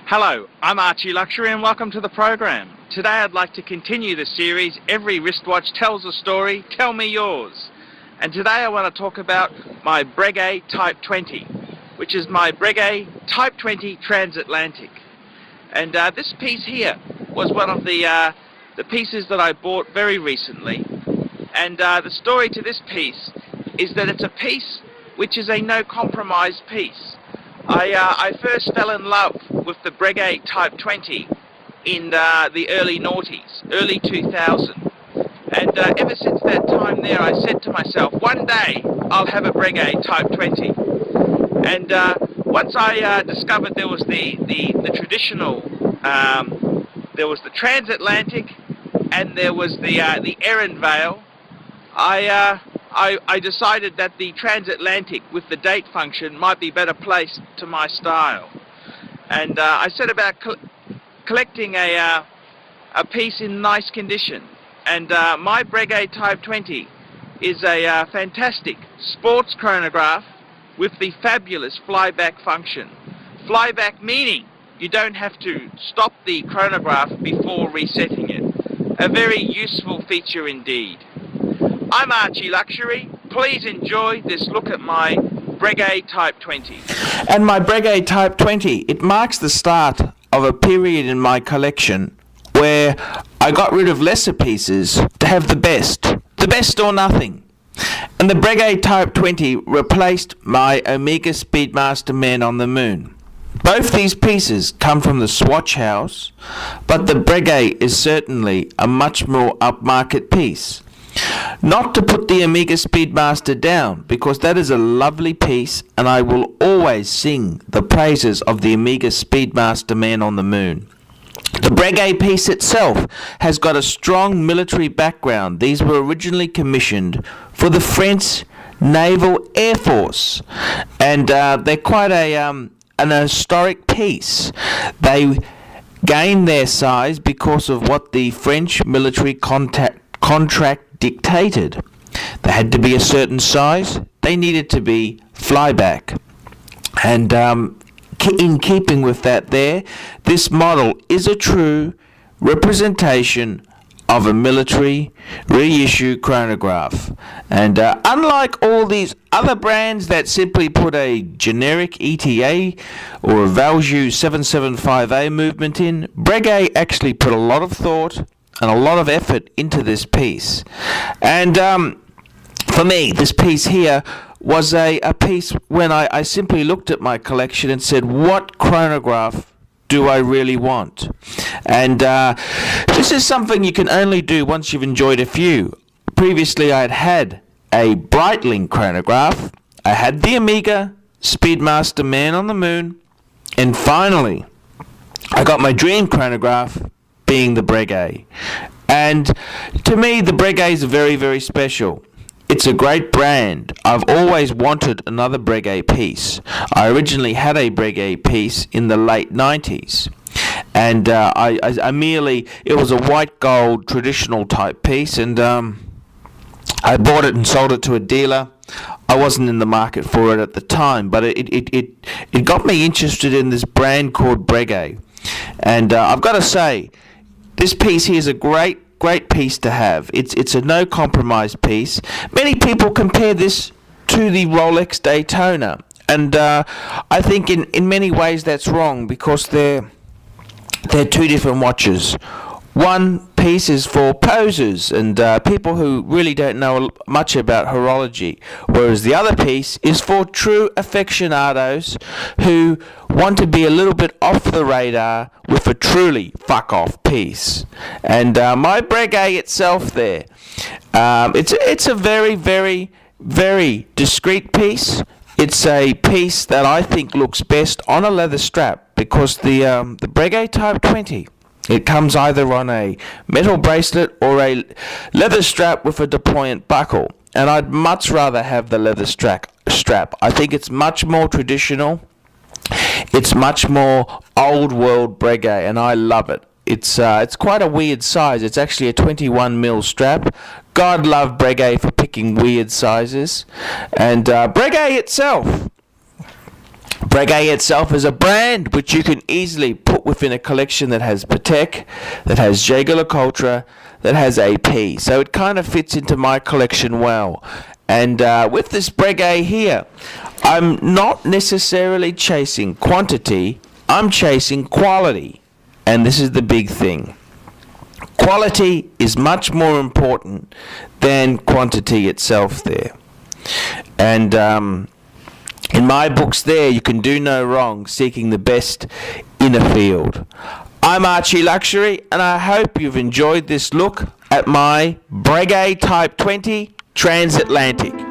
Hello, I'm Archie Luxury and welcome to the program. Today I'd like to continue the series, Every Wristwatch Tells a Story, Tell Me Yours. And today I want to talk about my Breguet Type 20, which is my Breguet Type 20 Transatlantique. And this piece here was one of the pieces that I bought very recently. And the story to this piece is that it's a piece which is a no-compromise piece. I first fell in love with the Breguet Type 20 in the early noughties, early 2000. And ever since that time there, I said to myself, one day I'll have a Breguet Type 20. And once I discovered there was the traditional, there was the Transatlantique and there was the Erin Veil, I decided that the Transatlantique with the date function might be better placed to my style. And I set about collecting a piece in nice condition. And my Breguet Type 20 is a fantastic sports chronograph with the fabulous flyback function. Flyback meaning you don't have to stop the chronograph before resetting it. A very useful feature indeed. I'm Archie Luxury. Please enjoy this look at my Breguet Type 20. And my Breguet Type 20, it marks the start of a period in my collection where I got rid of lesser pieces to have the best or nothing. And the Breguet Type 20 replaced my Omega Speedmaster Man on the Moon. Both these pieces come from the Swatch house, but the Breguet is certainly a much more upmarket piece. Not to put the Omega Speedmaster down, because that is a lovely piece and I will always sing the praises of the Omega Speedmaster Man on the Moon. The Breguet piece itself has got a strong military background. These were originally commissioned for the French Naval Air Force, and they're quite an historic piece. They gained their size because of what the French military contract dictated. They had to be a certain size. They needed to be flyback. And in keeping with that there, this model is a true representation of a military reissue chronograph. And unlike all these other brands that simply put a generic ETA or a Valjoux 775A movement in, Breguet actually put a lot of thought and a lot of effort into this piece. And for me, this piece here was a piece when I simply looked at my collection and said, what chronograph do I really want? And this is something you can only do once you've enjoyed a few. Previously I had a Breitling chronograph, I had the Omega Speedmaster Man on the Moon, and finally I got my dream chronograph, being the Breguet. And to me, the Breguet is very, very special. It's a great brand. I've always wanted another Breguet piece. I originally had a Breguet piece in the late 90s. And it was a white gold traditional type piece, and I bought it and sold it to a dealer. I wasn't in the market for it at the time, but it got me interested in this brand called Breguet. And I've got to say, this piece here is a great piece to have. It's a no compromise piece. Many people compare this to the Rolex Daytona, and I think in many ways that's wrong, because they're two different watches. One piece is for posers and people who really don't know much about horology, whereas the other piece is for true aficionados who want to be a little bit off the radar with a truly fuck-off piece. And my Breguet itself there, it's a very, very, very discreet piece. It's a piece that I think looks best on a leather strap, because the Breguet Type 20, it comes either on a metal bracelet or a leather strap with a deployant buckle. And I'd much rather have the leather strap. I think it's much more traditional. It's much more old world Breguet, and I love it. It's quite a weird size. It's actually a 21mm strap. God love Breguet for picking weird sizes. And Breguet itself, Breguet itself is a brand which you can easily put within a collection that has Patek, that has Jaeger-LeCoultre, that has AP. So it kind of fits into my collection well. And with this Breguet here, I'm not necessarily chasing quantity, I'm chasing quality. And this is the big thing. Quality is much more important than quantity itself there. And in my books there, you can do no wrong seeking the best in a field. I'm Archie Luxury, and I hope you've enjoyed this look at my Breguet Type 20 Transatlantique.